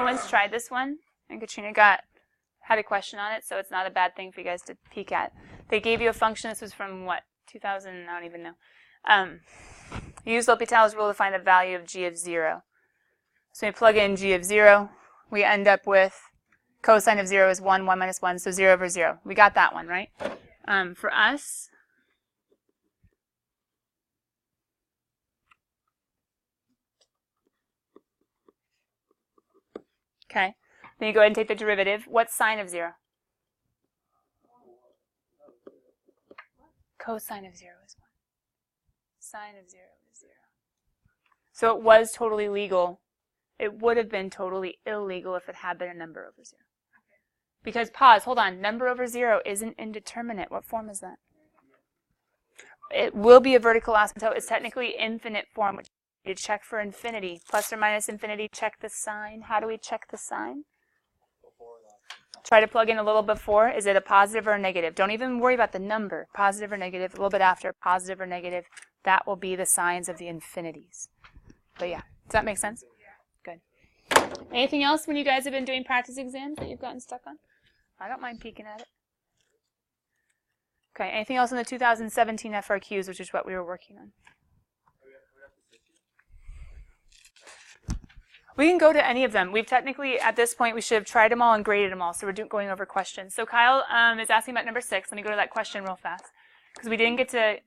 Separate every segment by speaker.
Speaker 1: once tried this one, and Katrina had a question on it, so it's not a bad thing for you guys to peek at. They gave you a function. This was from what, 2000? I don't even know. You use L'Hopital's rule to find the value of g of 0. So we plug in g of 0. We end up with cosine of 0 is 1, 1 minus 1, so 0 over 0. We got that one, right? For us, okay, then you go ahead and take the derivative. What's sine of 0? Cosine of 0 is 1. Sine of 0 is 0. So it was totally legal. It would have been totally illegal if it had been a number over 0. Because, pause, hold on, number over 0 isn't indeterminate. What form is that? It will be a vertical asymptote. It's technically infinite form, which you check for infinity. Plus or minus infinity, check the sign. How do we check the sign? Try to plug in a little before. Is it a positive or a negative? Don't even worry about the number. Positive or negative, a little bit after, positive or negative. That will be the signs of the infinities. But yeah, does that make sense? Good. Anything else when you guys have been doing practice exams that you've gotten stuck on? I don't mind peeking at it. Okay, anything else in the 2017 FRQs, which is what we were working on? We can go to any of them. We've technically, at this point, we should have tried them all and graded them all, so we're going over questions. So Kyle is asking about number 6. Let me go to that question real fast, because we didn't get to...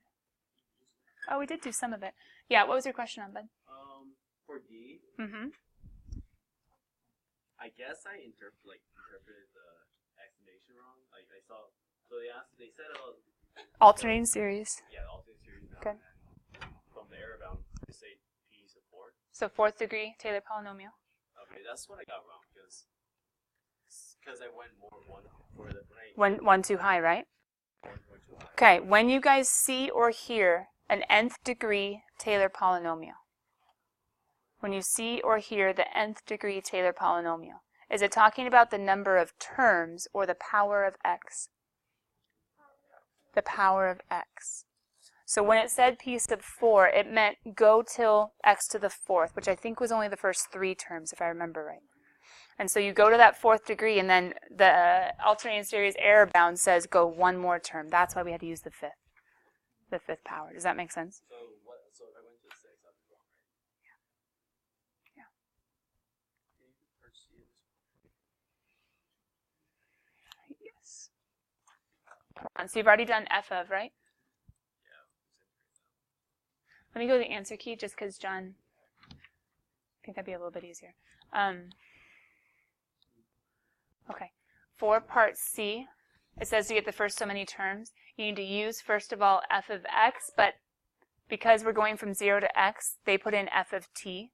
Speaker 1: Oh, we did do some of it. Yeah, what was your question on, bud?
Speaker 2: For D, I guess I interpreted the explanation wrong. Like I saw, so they said
Speaker 1: alternating series.
Speaker 2: Yeah, alternating series.
Speaker 1: Good.
Speaker 2: From the error bound, they say P is a 4.
Speaker 1: So 4th degree Taylor polynomial.
Speaker 2: Okay, that's what I got wrong because I went more one for the
Speaker 1: one too high, right?
Speaker 2: One too high.
Speaker 1: Okay, when you guys see or hear an nth degree Taylor polynomial. When you see or hear the nth degree Taylor polynomial, is it talking about the number of terms or the power of x? The power of x. So when it said p sub 4, it meant go till x to the 4th, which I think was only the first 3 terms, if I remember right. And so you go to that 4th degree, and then the alternating series error bound says go one more term. That's why we had to use the 5th power. Does that make sense?
Speaker 2: So if I went to 6, I'd be wrong, right?
Speaker 1: Yeah.
Speaker 2: Can you perceive this?
Speaker 1: Yes. So you've already done f of, right?
Speaker 2: Yeah.
Speaker 1: Let me go to the answer key just because John, I think that'd be a little bit easier. Okay. For part C, it says to get the first so many terms, you need to use, first of all, f of x, but because we're going from 0 to x, they put in f of t.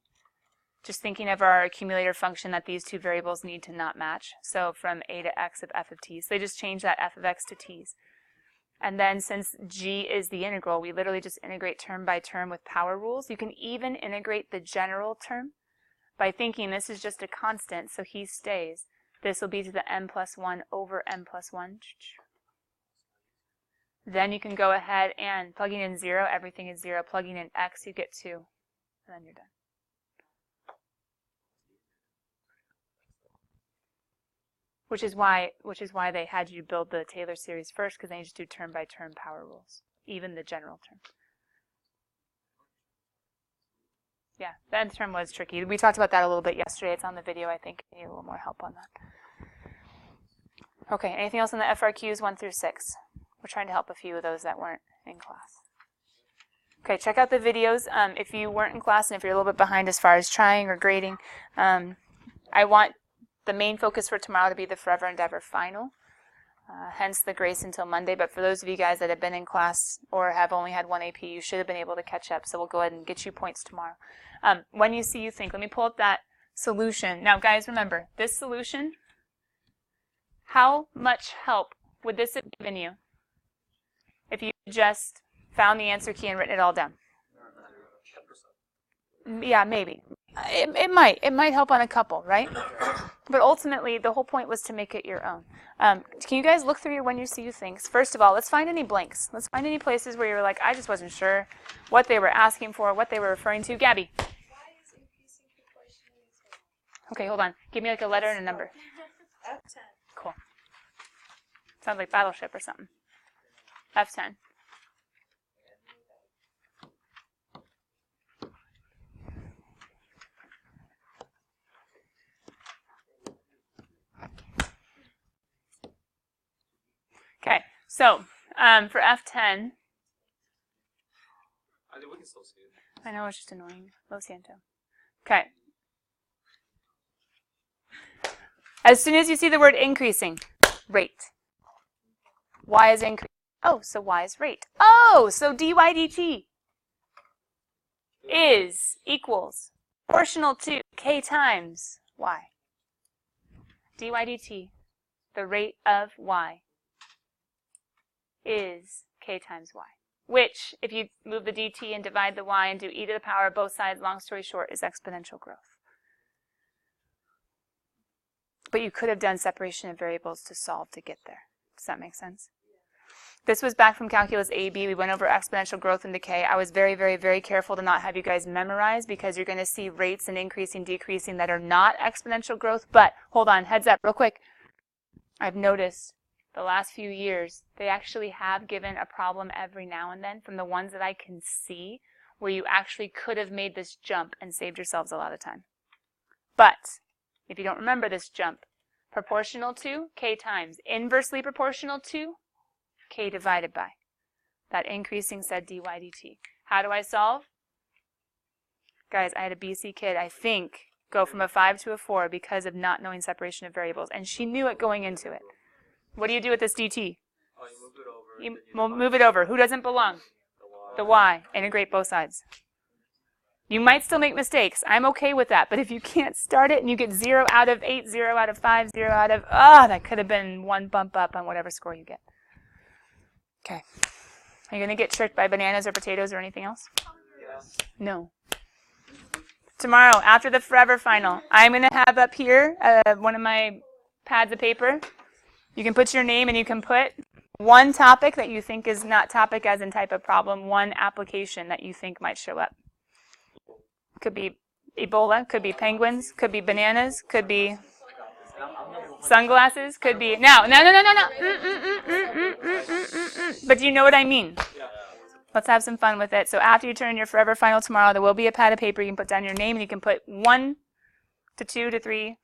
Speaker 1: Just thinking of our accumulator function that these two variables need to not match. So from a to x of f of t. So they just change that f of x to t's. And then since g is the integral, we literally just integrate term by term with power rules. You can even integrate the general term by thinking this is just a constant, so he stays. This will be to the n plus 1 over n plus 1. Then you can go ahead and plugging in 0, everything is 0. Plugging in x, you get 2. And then you're done. Which is why they had you build the Taylor series first, because then you just do term by term power rules, even the general term. Yeah, the nth term was tricky. We talked about that a little bit yesterday. It's on the video, I think. I need a little more help on that. Okay, anything else on the FRQs 1 through 6? We're trying to help a few of those that weren't in class. Okay, check out the videos. If you weren't in class and if you're a little bit behind as far as trying or grading, I want the main focus for tomorrow to be the Forever Endeavor final, hence the grace until Monday. But for those of you guys that have been in class or have only had one AP, you should have been able to catch up. So we'll go ahead and get you points tomorrow. When you see, you think. Let me pull up that solution. Now, guys, remember, this solution, how much help would this have given you if you just found the answer key and written it all down? Yeah, maybe. It might help on a couple, right? But ultimately, the whole point was to make it your own. Can you guys look through your when you see you things? First of all, let's find any blanks. Let's find any places where you're like, I just wasn't sure what they were asking for, what they were referring to. Gabby. Okay, hold on. Give me like a letter and a number.
Speaker 3: F10.
Speaker 1: Cool. Sounds like Battleship or something. F10. Okay, so for F10,
Speaker 2: I think we can still see it.
Speaker 1: I know it's just annoying. Lo siento. Okay. As soon as you see the word increasing, rate. Y is increasing. Oh, so Y is rate. Oh, so dy dt is equals proportional to k times y. Dy dt, the rate of y, is k times y. Which, if you move the dt and divide the y and do e to the power of both sides, long story short, is exponential growth. But you could have done separation of variables to solve to get there. Does that make sense? This was back from Calculus AB. We went over exponential growth and decay. I was very, very, very careful to not have you guys memorize because you're going to see rates and increasing, decreasing that are not exponential growth. But hold on, heads up real quick. I've noticed the last few years, they actually have given a problem every now and then from the ones that I can see where you actually could have made this jump and saved yourselves a lot of time. But if you don't remember this jump, proportional to k times, inversely proportional to k divided by. That increasing said dy dt. How do I solve? Guys, I had a BC kid, I think, go from a 5 to a 4 because of not knowing separation of variables. And she knew it going into it. What do you do with this dt?
Speaker 2: Oh, you move it over.
Speaker 1: You move it over. Who doesn't belong? The y. Integrate both sides. You might still make mistakes. I'm okay with that. But if you can't start it and you get 0 out of 8, 0 out of 5, 0 out of... that could have been one bump up on whatever score you get. Okay. Are you going to get tricked by bananas or potatoes or anything else?
Speaker 2: Yes.
Speaker 1: No. Tomorrow, after the forever final, I'm going to have up here one of my pads of paper. You can put your name and you can put one topic that you think is not topic as in type of problem, one application that you think might show up. Could be Ebola, could be penguins, could be bananas, could be sunglasses, could be... No. But do you know what I mean? Let's have some fun with it. So after you turn your forever final tomorrow, there will be a pad of paper. You can put down your name and you can put 1 to 2 to 3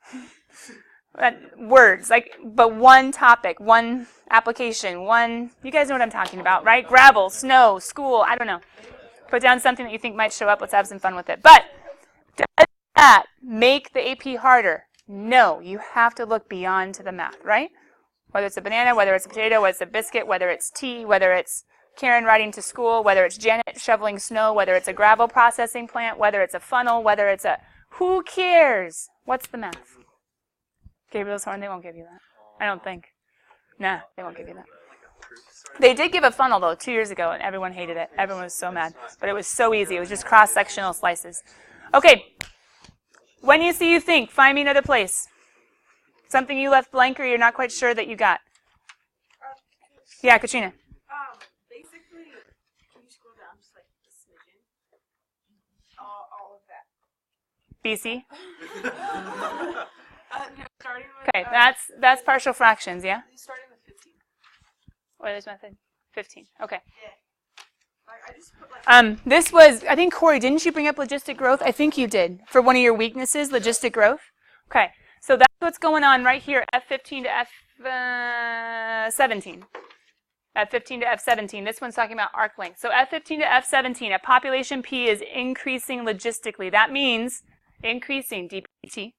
Speaker 1: words, but one topic, one application, one... You guys know what I'm talking about, right? Gravel, snow, school, I don't know. Put down something that you think might show up. Let's have some fun with it. But does that make the AP harder? No. You have to look beyond to the math, right? Whether it's a banana, whether it's a potato, whether it's a biscuit, whether it's tea, whether it's Karen riding to school, whether it's Janet shoveling snow, whether it's a gravel processing plant, whether it's a funnel, whether it's a... Who cares? What's the math? Gabriel's horn, they won't give you that. I don't think. Nah, they won't give you that. They did give a funnel, though, 2 years ago, and everyone hated it. Everyone was so mad. But it was so easy. It was just cross-sectional slices. Okay. When you see, you think. Find me another place. Something you left blank or you're not quite sure that you got. Yeah, Katrina.
Speaker 3: Basically, can you scroll down just like a smidgen? All of that.
Speaker 1: BC?
Speaker 3: No, starting with...
Speaker 1: Okay, that's partial fractions, yeah?
Speaker 3: Starting with 15.
Speaker 1: Euler's method? 15. Okay.
Speaker 3: Yeah. I just put
Speaker 1: This was, I think, Corey, didn't you bring up logistic growth? I think you did. For one of your weaknesses, logistic growth. Okay, so that's what's going on right here, F15 to F17. F15 to F17. This one's talking about arc length. So F15 to F17, a population P is increasing logistically. That means increasing dpt,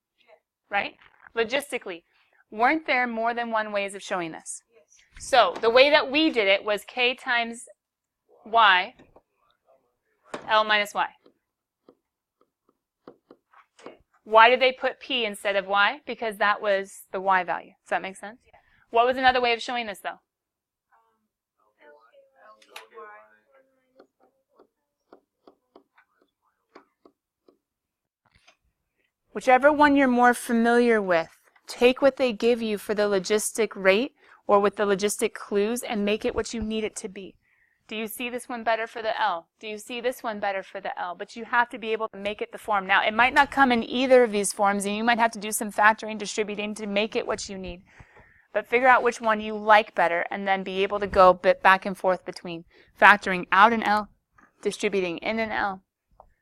Speaker 1: right? Logistically. Weren't there more than one ways of showing this? So the way that we did it was k times y, L minus y. Why did they put p instead of y? Because that was the y value. Does that make sense? What was another way of showing this, though? Whichever one you're more familiar with, take what they give you for the logistic rate or with the logistic clues and make it what you need it to be. Do you see this one better for the L? Do you see this one better for the L? But you have to be able to make it the form. Now, it might not come in either of these forms, and you might have to do some factoring, distributing to make it what you need. But figure out which one you like better, and then be able to go back and forth between factoring out an L, distributing in an L.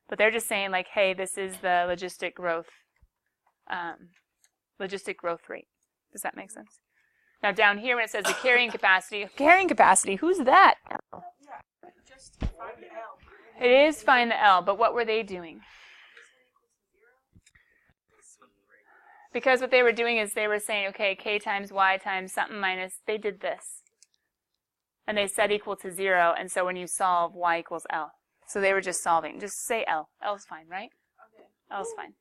Speaker 1: But they're just saying, like, hey, this is the logistic growth rate. Does that make sense? Now down here when it says the carrying capacity, who's that?
Speaker 3: Yeah, just find the L.
Speaker 1: It is find the L, but what were they doing? Because what they were doing is they were saying, okay, K times Y times something minus, they did this. And they set equal to 0, and so when you solve, Y equals L. So they were just solving. Just say L. L's fine, right?
Speaker 3: Okay.
Speaker 1: L's fine.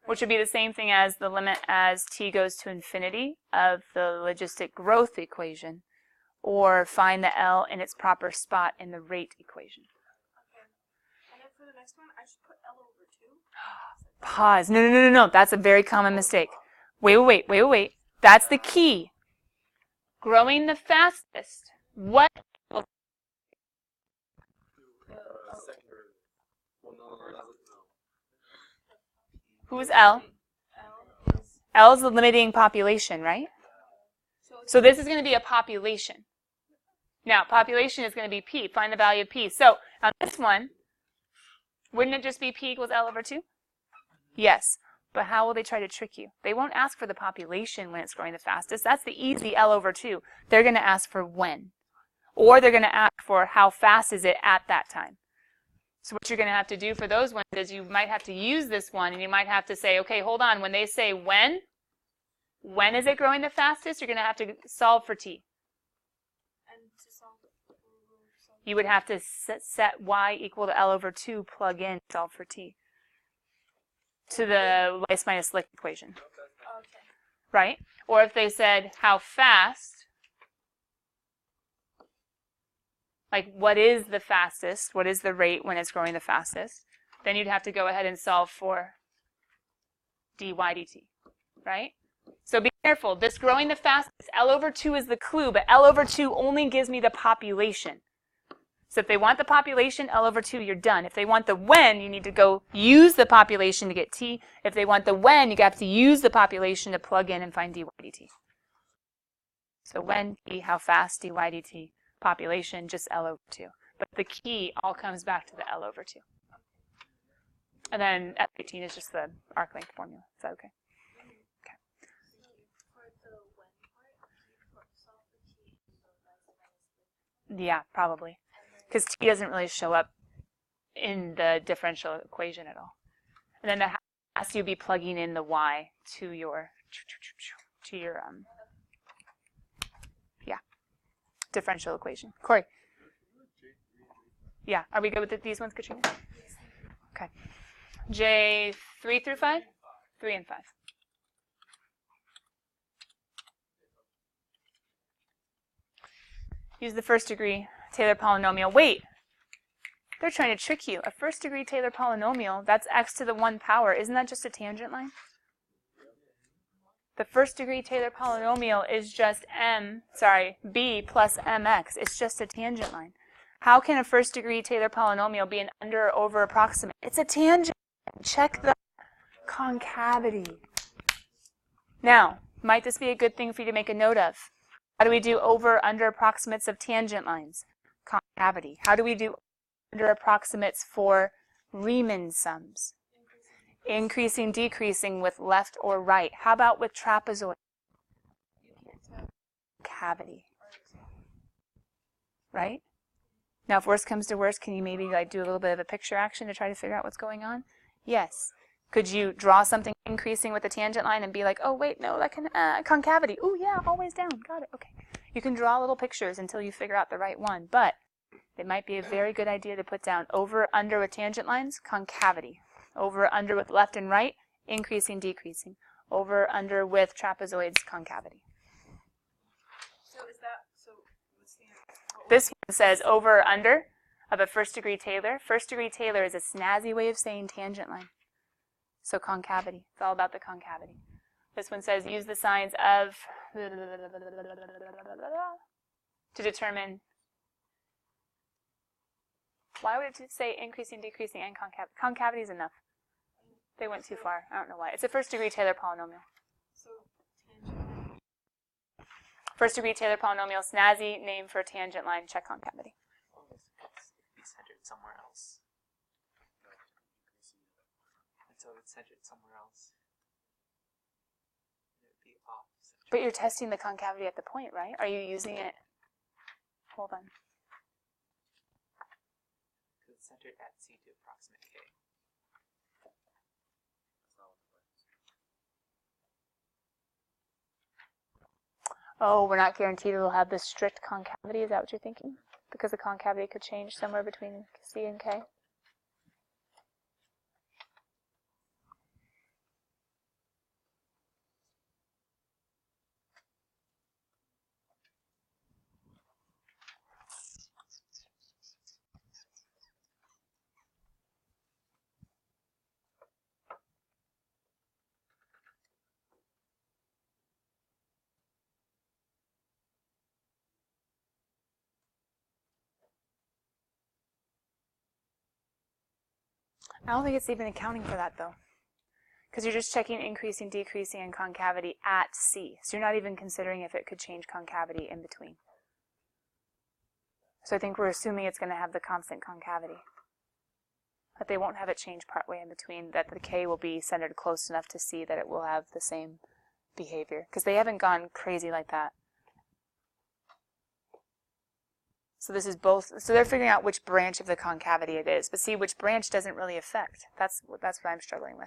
Speaker 1: Which would be the same thing as the limit as t goes to infinity of the logistic growth equation, or find the L in its proper spot in the rate equation.
Speaker 3: Okay. And then for the next one, I should put L over 2.
Speaker 1: Pause. No. That's a very common mistake. Wait. That's the key. Growing the fastest. What? Who's L? L is the limiting population, right? So this is going to be a population. Now, population is going to be P. Find the value of P. So on this one, wouldn't it just be P equals L over 2? Yes. But how will they try to trick you? They won't ask for the population when it's growing the fastest. That's the easy L over 2. They're going to ask for when. Or they're going to ask for how fast is it at that time. So what you're going to have to do for those ones is you might have to use this one, and you might have to say, okay, hold on. When they say when is it growing the fastest, you're going to have to solve for t.
Speaker 3: And to solve
Speaker 1: You would have to set y equal to L over 2, plug in, solve for t. To the Weiss minus Lick equation.
Speaker 3: Okay.
Speaker 1: Right? Or if they said how fast, like what is the fastest, what is the rate when it's growing the fastest, then you'd have to go ahead and solve for dy dt, right? So be careful. This growing the fastest, L over 2 is the clue, but L over 2 only gives me the population. So if they want the population, L over 2, you're done. If they want the when, you need to go use the population to get t. If they want the when, you have to use the population to plug in and find dy dt. So when, t, how fast, dy dt. Population, just L over 2. But the key all comes back to the L over 2. And then F18 is just the arc length formula. Is that okay? Okay. Yeah, probably. Because t doesn't really show up in the differential equation at all. And then that has to be plugging in the y to your differential equation. Corey? Yeah, are we good with these ones, Katrina? Okay. J 3 through 5? 3 and 5. Use the first degree Taylor polynomial. Wait, they're trying to trick you. A first degree Taylor polynomial, that's x to the 1 power. Isn't that just a tangent line? The first degree Taylor polynomial is just b plus mx. It's just a tangent line. How can a first degree Taylor polynomial be an under or over approximate? It's a tangent. Check the concavity. Now, might this be a good thing for you to make a note of? How do we do over under approximates of tangent lines? Concavity. How do we do under approximates for Riemann sums? Increasing, decreasing with left or right. How about with trapezoid? Cavity. Right? Now, if worst comes to worst, can you maybe like do a little bit of a picture action to try to figure out what's going on? Yes. Could you draw something increasing with a tangent line and be like, oh, wait, no, that can, concavity. Oh, yeah, always down. Got it. Okay. You can draw little pictures until you figure out the right one, but it might be a very good idea to put down over, under with tangent lines, concavity. Over, under with left and right, increasing, decreasing. Over, under with trapezoids, concavity.
Speaker 3: So is that, what's the answer?
Speaker 1: This one says over, under of a first degree Taylor. First degree Taylor is a snazzy way of saying tangent line. So concavity. It's all about the concavity. This one says use the signs of to determine Why would it say increasing, decreasing, and concavity? Concavity is enough. They went too far. I don't know why. It's a first-degree Taylor polynomial.
Speaker 3: So tangent.
Speaker 1: First-degree Taylor polynomial, snazzy name for a tangent line. Check concavity.
Speaker 4: Be centered somewhere else. And so it's centered somewhere else. It would be off center.
Speaker 1: But you're testing the concavity at the point, right? Are you using it? Hold on.
Speaker 4: Because it's centered at C to approximate K.
Speaker 1: Oh, we're not guaranteed it'll have this strict concavity. Is that what you're thinking? Because the concavity could change somewhere between C and K? I don't think it's even accounting for that, though. Because you're just checking increasing, decreasing, and concavity at C. So you're not even considering if it could change concavity in between. So I think we're assuming it's going to have the constant concavity. But they won't have it change partway in between, that the K will be centered close enough to C that it will have the same behavior. Because they haven't gone crazy like that. So this is both, so they're figuring out which branch of the concavity it is. But see, which branch doesn't really affect. That's what I'm struggling with.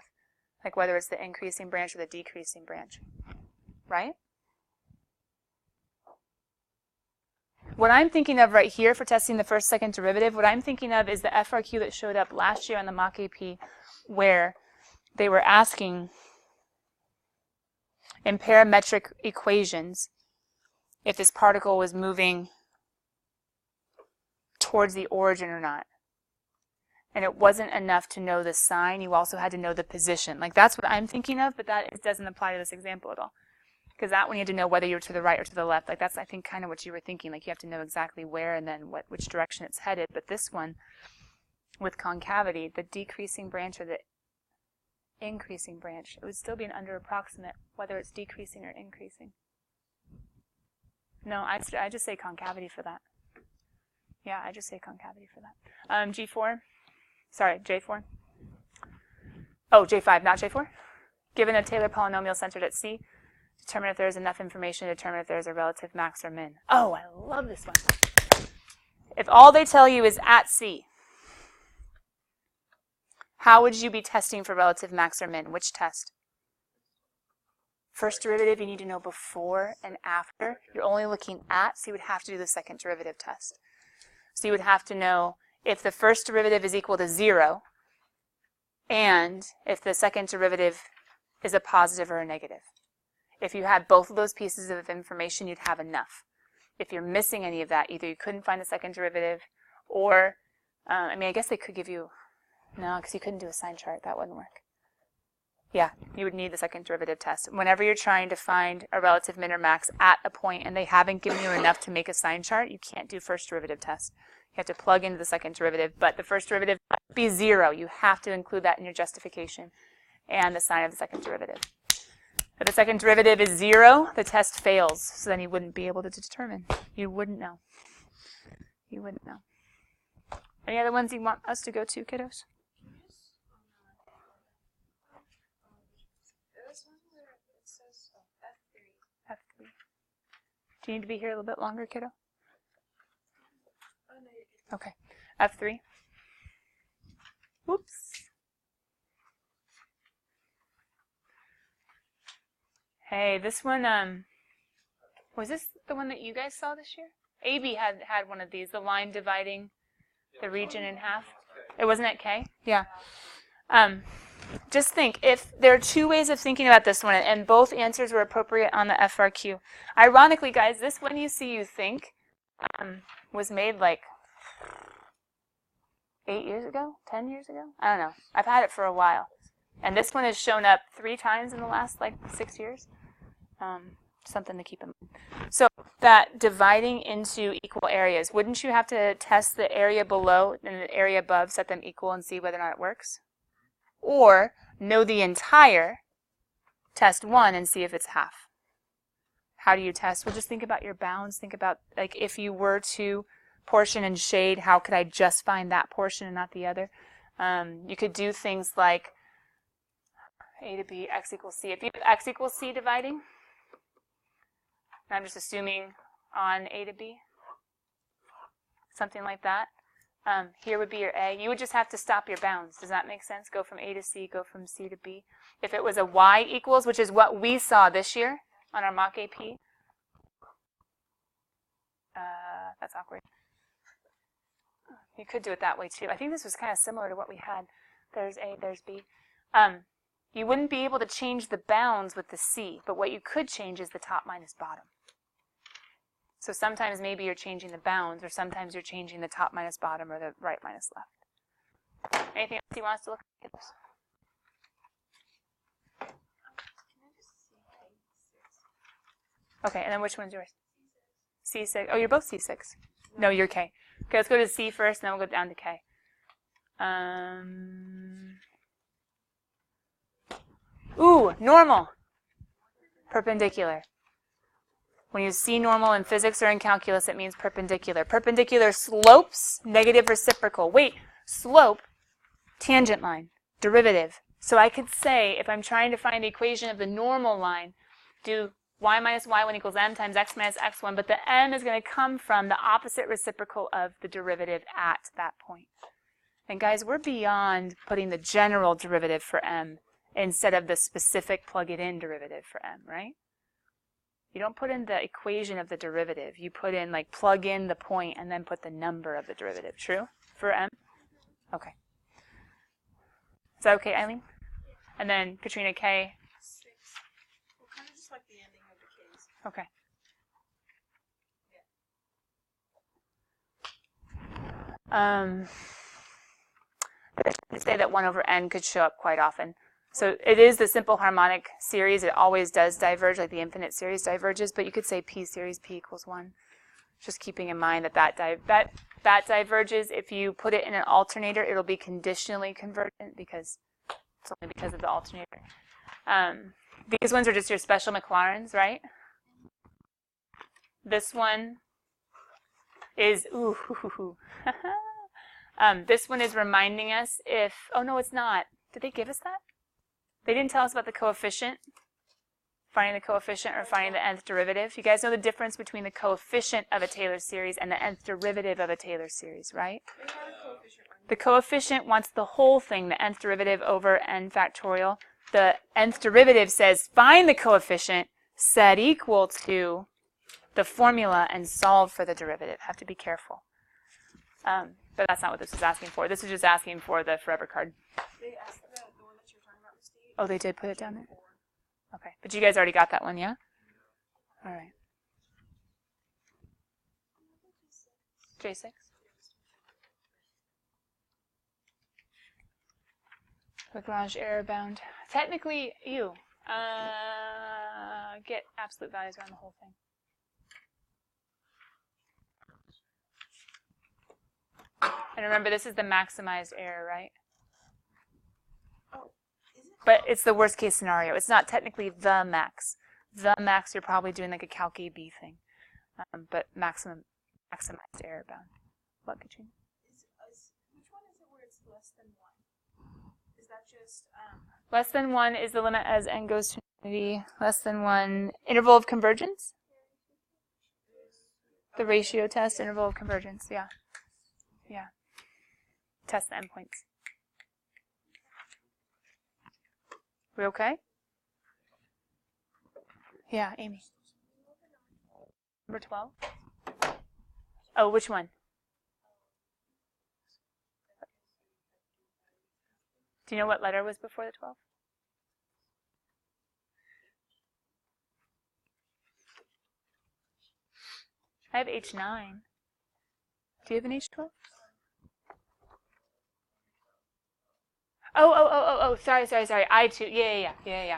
Speaker 1: Like whether it's the increasing branch or the decreasing branch. Right? What I'm thinking of right here for testing the first, second derivative, what I'm thinking of is the FRQ that showed up last year on the mock AP where they were asking in parametric equations if this particle was moving towards the origin or not. And it wasn't enough to know the sign, you also had to know the position. Like that's what I'm thinking of, but that doesn't apply to this example at all. Because that one you had to know whether you're to the right or to the left. Like that's, I think, kind of what you were thinking. Like you have to know exactly where and then which direction it's headed. But this one, with concavity, the decreasing branch or the increasing branch, it would still be an under approximate, whether it's decreasing or increasing. No, I just say concavity for that. Yeah, I just say concavity for that. G4. Sorry, J4. Oh, J5, not J4. Given a Taylor polynomial centered at C, determine if there is enough information to determine if there is a relative max or min. Oh, I love this one. If all they tell you is at C, how would you be testing for relative max or min? Which test? First derivative, you need to know before and after. You're only looking at, so you would have to do the second derivative test. So you would have to know if the first derivative is equal to 0 and if the second derivative is a positive or a negative. If you had both of those pieces of information, you'd have enough. If you're missing any of that, either you couldn't find the second derivative or, I guess they could give you, no, because you couldn't do a sign chart. That wouldn't work. Yeah, you would need the second derivative test. Whenever you're trying to find a relative min or max at a point and they haven't given you enough to make a sign chart, you can't do first derivative test. You have to plug into the second derivative, but the first derivative must be 0. You have to include that in your justification and the sign of the second derivative. If the second derivative is 0, the test fails, so then you wouldn't be able to determine. You wouldn't know. You wouldn't know. Any other ones you want us to go to, kiddos? F3. Do you need to be here a little bit longer, kiddo?
Speaker 3: Oh, no, you're good.
Speaker 1: Okay. F3. Whoops. Hey, this one, was this the one that you guys saw this year? AB had one of these, the line dividing the region in half. It wasn't at K? Yeah. Just think, if there are two ways of thinking about this one, and both answers were appropriate on the FRQ. Ironically, guys, this When You See You Think was made like 8 years ago, 10 years ago? I don't know. I've had it for a while. And this one has shown up 3 times in the last 6 years. Something to keep in mind. So that dividing into equal areas, wouldn't you have to test the area below and the area above, set them equal and see whether or not it works? Or know the entire, test one and see if it's half. How do you test? Well, just think about your bounds. Think about, like, if you were to portion and shade, how could I just find that portion and not the other? You could do things like A to B, x equals C. If you have x equals C dividing, I'm just assuming on A to B, something like that. Here would be your A. You would just have to stop your bounds. Does that make sense? Go from A to C, go from C to B. If it was a y equals, which is what we saw this year on our mock AP, that's awkward. You could do it that way too. I think this was kind of similar to what we had. There's A, there's B. You wouldn't be able to change the bounds with the C, but what you could change is the top minus bottom. So sometimes maybe you're changing the bounds, or sometimes you're changing the top minus bottom or the right minus left. Anything else you want us to look at? Okay, and then which one's yours? C6. Oh, you're both C6. No, you're K. Okay, let's go to C first, and then we'll go down to K. Ooh, normal. Perpendicular. When you see normal in physics or in calculus, it means perpendicular. Perpendicular slopes, negative reciprocal. Wait, slope, tangent line, derivative. So I could say, if I'm trying to find the equation of the normal line, do y minus y1 equals m times x minus x1, but the m is going to come from the opposite reciprocal of the derivative at that point. And guys, we're beyond putting the general derivative for m instead of the specific plug-it-in derivative for m, right? You don't put in the equation of the derivative. You put in, like, plug in the point and then put the number of the derivative. True? For m? Okay. Is that okay, Eileen? And then Katrina, K?
Speaker 3: 6. Well, kind of just like the ending of the K's.
Speaker 1: Okay. They say that 1 over n could show up quite often. So it is the simple harmonic series. It always does diverge, like the infinite series diverges, but you could say P series, P equals 1. Just keeping in mind that diverges. If you put it in an alternator, it'll be conditionally convergent because it's only because of the alternator. These ones are just your special Maclaurens, right? This one is, this one is reminding us if, oh no, it's not. Did they give us that? They didn't tell us about the coefficient, finding the coefficient or finding the nth derivative. You guys know the difference between the coefficient of a Taylor series and the nth derivative of a Taylor series, right? The coefficient wants the whole thing, the nth derivative over n factorial. The nth derivative says find the coefficient set equal to the formula and solve for the derivative. Have to be careful. But that's not what this is asking for. This is just asking for the forever card.
Speaker 3: They asked the one that you're talking about, Steve.
Speaker 1: Oh, they did put it down there? Okay. But you guys already got that one, yeah? All right. J6? Lagrange error bound. Technically, you get absolute values around the whole thing. And remember, this is the maximized error, right?
Speaker 3: Oh, is it?
Speaker 1: But it's the worst case scenario. It's not technically the max. The max, you're probably doing like a CalcBC thing. But maximized error bound. What, Katrina?
Speaker 3: Which one is it where it's less than 1? Is that just...
Speaker 1: Less than 1 is the limit as n goes to infinity. Less than 1, interval of convergence? The ratio test, interval of convergence, yeah. Yeah. Test the endpoints. We okay? Yeah, Amy. Number 12? Oh, which one? Do you know what letter was before the 12? I have H9. Do you have an H12? Oh, sorry. I too. Yeah.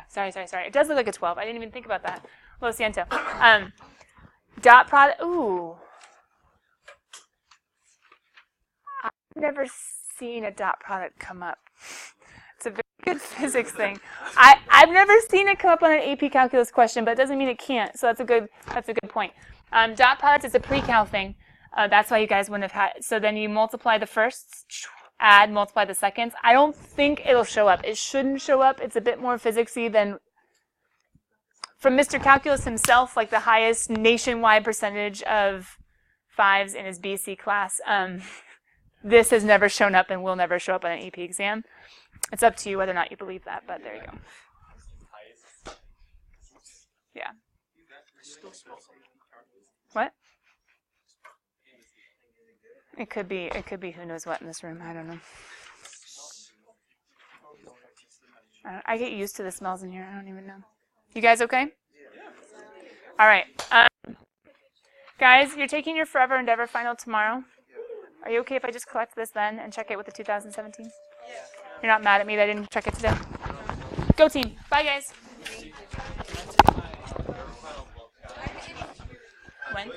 Speaker 1: Sorry. It does look like a 12. I didn't even think about that. Lo siento. Dot product. Ooh. I've never seen a dot product come up. It's a very good physics thing. I've never seen it come up on an AP calculus question, but it doesn't mean it can't. So that's a good point. Dot product is a pre-cal thing. That's why you guys wouldn't have had. So then you multiply the firsts, add, multiply the seconds. I don't think it'll show up. It shouldn't show up. It's a bit more physicsy than from Mr. Calculus himself, like the highest nationwide percentage of 5s in his BC class. This has never shown up and will never show up on an AP exam. It's up to you whether or not you believe that, but there you go. Yeah. What? It could be who knows what in this room. I don't know. I get used to the smells in here. I don't even know. You guys okay? All right. Guys, you're taking your Forever Endeavor final tomorrow. Are you okay if I just collect this then and check it with the 2017? You're not mad at me that I didn't check it today? Go team. Bye, guys. When?